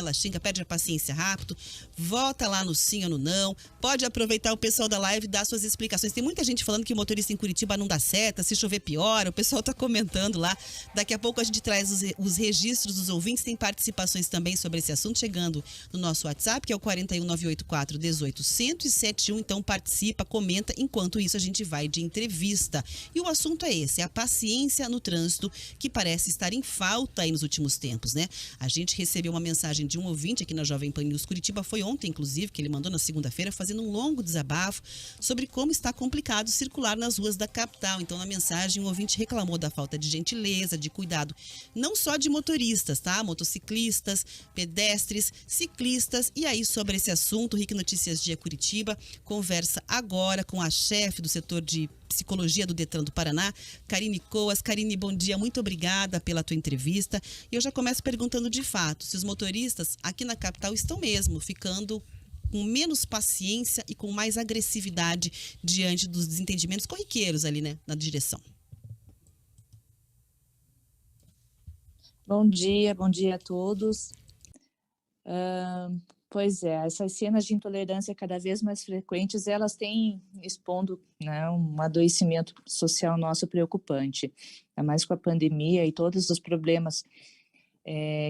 ela xinga, perde a paciência rápido, vota lá no sim ou no não, pode aproveitar o pessoal da live e dar suas explicações. Tem muita gente falando que o motorista em Curitiba não dá seta, se chover piora, o pessoal tá comentando lá. Daqui a pouco a gente traz os registros dos ouvintes, tem participações também sobre esse assunto chegando no nosso WhatsApp, que é o 41984-18-1071. Então participa, comenta, enquanto isso a gente vai de entrevista. E o assunto é esse, é a paciência no trânsito, que parece estar em falta aí nos últimos tempos, né? A gente recebeu uma mensagem de um ouvinte aqui na Jovem Pan News Curitiba, foi ontem inclusive, que ele mandou na segunda-feira, fazendo um longo desabafo sobre como está complicado circular nas ruas da capital. Então na mensagem um ouvinte reclamou da falta de gentileza, de cuidado, não só de motoristas, tá? Motociclistas, pedestres, ciclistas. E aí sobre esse assunto, o RIC Notícias Dia Curitiba conversa agora com a chefe do setor de Psicologia do Detran do Paraná, Karine Coas. Karine, bom dia, muito obrigada pela tua entrevista. E eu já começo perguntando de fato, se os motoristas aqui na capital estão mesmo ficando com menos paciência e com mais agressividade diante dos desentendimentos corriqueiros ali, né, na direção. Bom dia a todos. Pois é, essas cenas de intolerância cada vez mais frequentes, elas têm expondo, né, um adoecimento social nosso preocupante, ainda mais com a pandemia e todos os problemas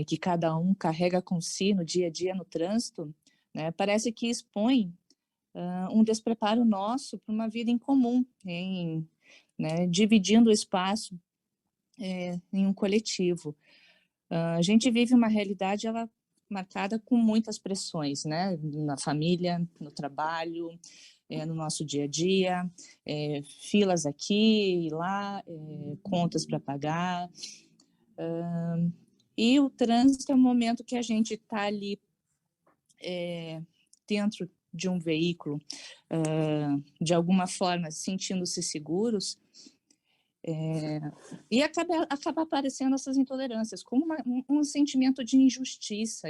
que cada um carrega com si no dia a dia no trânsito, né, parece que expõe um despreparo nosso para uma vida em comum, né, dividindo o espaço em um coletivo. A gente vive uma realidade, ela marcada com muitas pressões, né? Na família, no trabalho, no nosso dia a dia, filas aqui e lá, contas para pagar. E o trânsito é um momento que a gente está ali dentro de um veículo, de alguma forma sentindo-se seguros, e acaba aparecendo essas intolerâncias como um sentimento de injustiça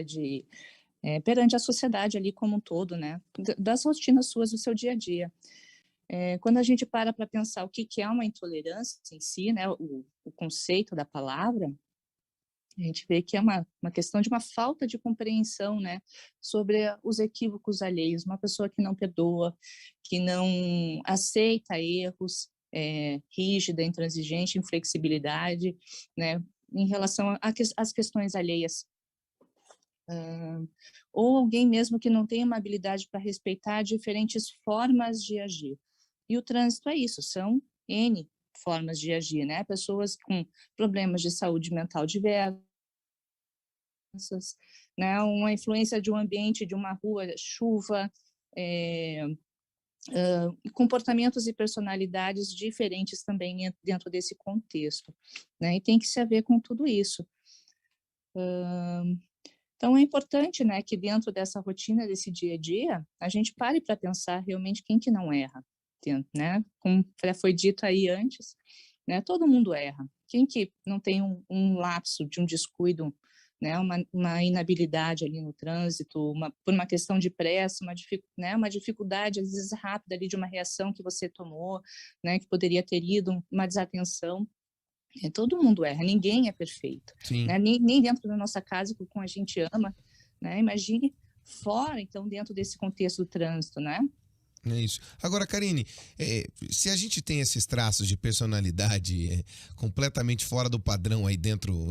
perante a sociedade ali como um todo, né, das rotinas suas do seu dia a dia. Quando a gente para pensar o que é uma intolerância em si, né, o conceito da palavra, a gente vê que é uma questão de uma falta de compreensão, né, sobre os equívocos alheios, uma pessoa que não perdoa, que não aceita erros, rígida, intransigente, inflexibilidade, né, em relação às questões alheias. Ou alguém mesmo que não tem uma habilidade para respeitar diferentes formas de agir. E o trânsito é isso, são N formas de agir, né? Pessoas com problemas de saúde mental diversos, né? Uma influência de um ambiente, de uma rua, chuva, comportamentos e personalidades diferentes também dentro desse contexto, né? E tem que se haver com tudo isso. Então é importante, né, que dentro dessa rotina, desse dia a dia, a gente pare para pensar realmente quem que não erra, né? Como já foi dito aí antes, né? Todo mundo erra. Quem que não tem um lapso de um descuido, né, uma inabilidade ali no trânsito, por uma questão de pressa, uma dificuldade, às vezes, rápida ali de uma reação que você tomou, né, que poderia ter ido, uma desatenção. Todo mundo erra, ninguém é perfeito, né, nem dentro da nossa casa, com a gente ama, né, imagine fora, então, dentro desse contexto do trânsito, né. É isso. Agora, Karine, se a gente tem esses traços de personalidade completamente fora do padrão aí dentro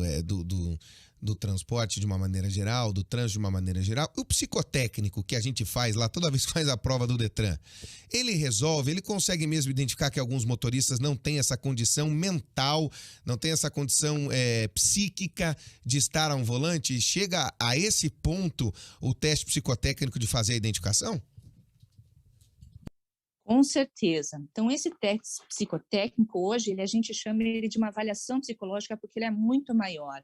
do transporte de uma maneira geral, do trânsito de uma maneira geral, o psicotécnico que a gente faz lá toda vez que faz a prova do Detran, ele consegue mesmo identificar que alguns motoristas não têm essa condição mental, não têm essa condição psíquica de estar a um volante? Chega a esse ponto o teste psicotécnico de fazer a identificação? Com certeza. Então, esse teste psicotécnico, hoje, a gente chama ele de uma avaliação psicológica porque ele é muito maior.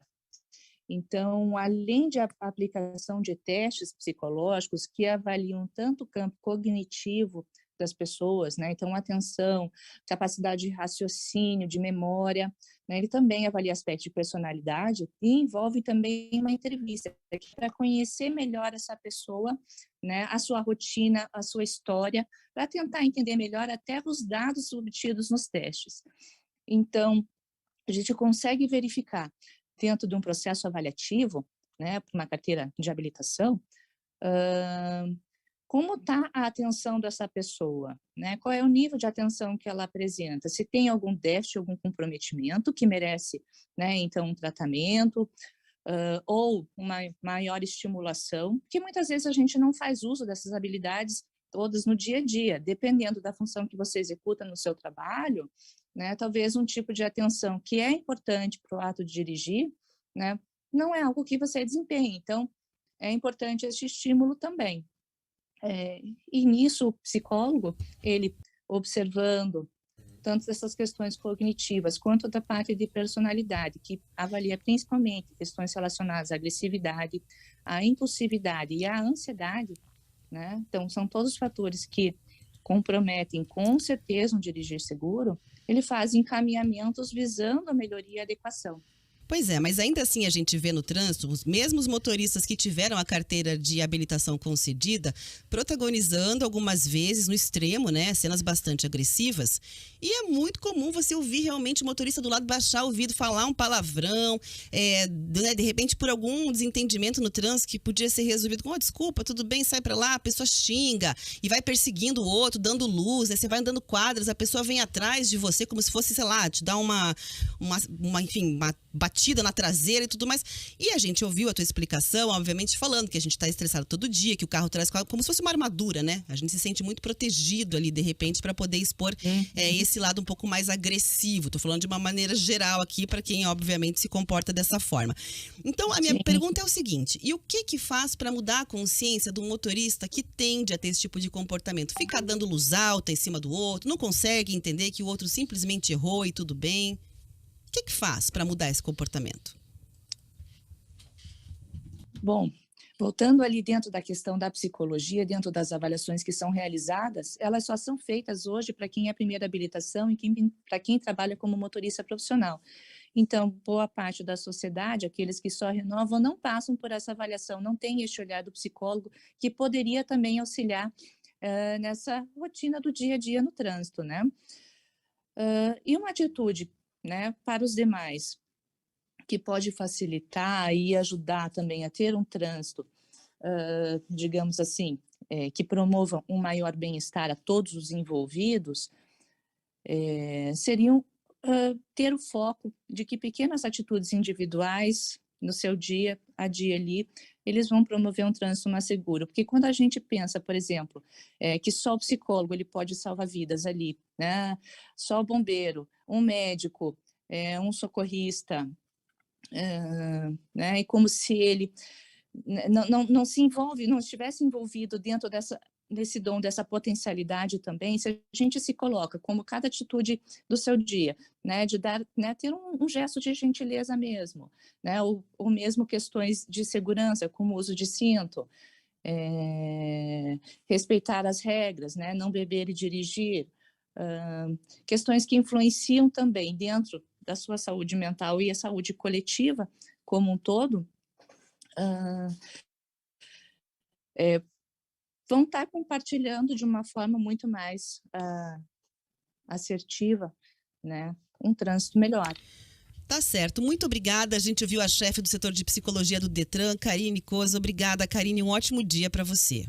Então, além de aplicação de testes psicológicos que avaliam tanto o campo cognitivo das pessoas, né? Então, atenção, capacidade de raciocínio, de memória, né? Ele também avalia aspectos de personalidade e envolve também uma entrevista para conhecer melhor essa pessoa, né? A sua rotina, a sua história, para tentar entender melhor até os dados obtidos nos testes. Então, a gente consegue verificar dentro de um processo avaliativo né, para uma carteira de habilitação, como está a atenção dessa pessoa, né? Qual é o nível de atenção que ela apresenta? Se tem algum déficit, algum comprometimento que merece, né, então, um tratamento, ou uma maior estimulação, que muitas vezes a gente não faz uso dessas habilidades todas no dia a dia, dependendo da função que você executa no seu trabalho, né, talvez um tipo de atenção que é importante para o ato de dirigir, né, não é algo que você desempenha, então é importante esse estímulo também. E nisso o psicólogo, ele observando tanto dessas questões cognitivas quanto da parte de personalidade, que avalia principalmente questões relacionadas à agressividade, à impulsividade e à ansiedade, né? Então, são todos fatores que comprometem com certeza um dirigir seguro, ele faz encaminhamentos visando a melhoria e adequação. Pois é, mas ainda assim a gente vê no trânsito os mesmos motoristas que tiveram a carteira de habilitação concedida protagonizando algumas vezes no extremo, né, cenas bastante agressivas. E é muito comum você ouvir realmente o motorista do lado baixar o vidro, falar um palavrão, né, de repente por algum desentendimento no trânsito que podia ser resolvido com desculpa, tudo bem, sai pra lá, a pessoa xinga e vai perseguindo o outro, dando luz, né, você vai andando quadras, a pessoa vem atrás de você como se fosse, sei lá, te dar uma batida na traseira e tudo mais. E a gente ouviu a tua explicação, obviamente, falando que a gente está estressado todo dia, que o carro traz como se fosse uma armadura, né? A gente se sente muito protegido ali, de repente, para poder expor esse lado um pouco mais agressivo. Tô falando de uma maneira geral aqui, para quem, obviamente, se comporta dessa forma. Então, a minha pergunta é o seguinte: e o que faz para mudar a consciência do motorista que tende a ter esse tipo de comportamento? Ficar dando luz alta em cima do outro, não consegue entender que o outro simplesmente errou e tudo bem? O que faz para mudar esse comportamento? Bom, voltando ali dentro da questão da psicologia, dentro das avaliações que são realizadas, elas só são feitas hoje para quem é primeira habilitação e para quem trabalha como motorista profissional. Então, boa parte da sociedade, aqueles que só renovam, não passam por essa avaliação, não tem esse olhar do psicólogo que poderia também auxiliar nessa rotina do dia a dia no trânsito, né? E uma atitude, né, para os demais, que pode facilitar e ajudar também a ter um trânsito, digamos assim, que promova um maior bem-estar a todos os envolvidos, seriam ter o foco de que pequenas atitudes individuais no seu dia a dia ali, eles vão promover um trânsito mais seguro. Porque quando a gente pensa, por exemplo, que só o psicólogo ele pode salvar vidas ali, né? Só o bombeiro, um médico, um socorrista, né? E como se ele não se envolve, não estivesse envolvido dentro desse dom, dessa potencialidade também, se a gente se coloca como cada atitude do seu dia, né, de dar, né, ter um gesto de gentileza mesmo, né, ou mesmo questões de segurança, como o uso de cinto, respeitar as regras, né, não beber e dirigir, questões que influenciam também dentro da sua saúde mental e a saúde coletiva como um todo, vão estar compartilhando de uma forma muito mais assertiva, né, um trânsito melhor. Tá certo, muito obrigada. A gente ouviu a chefe do setor de psicologia do Detran, Karine Koza. Obrigada, Karine, um ótimo dia para você.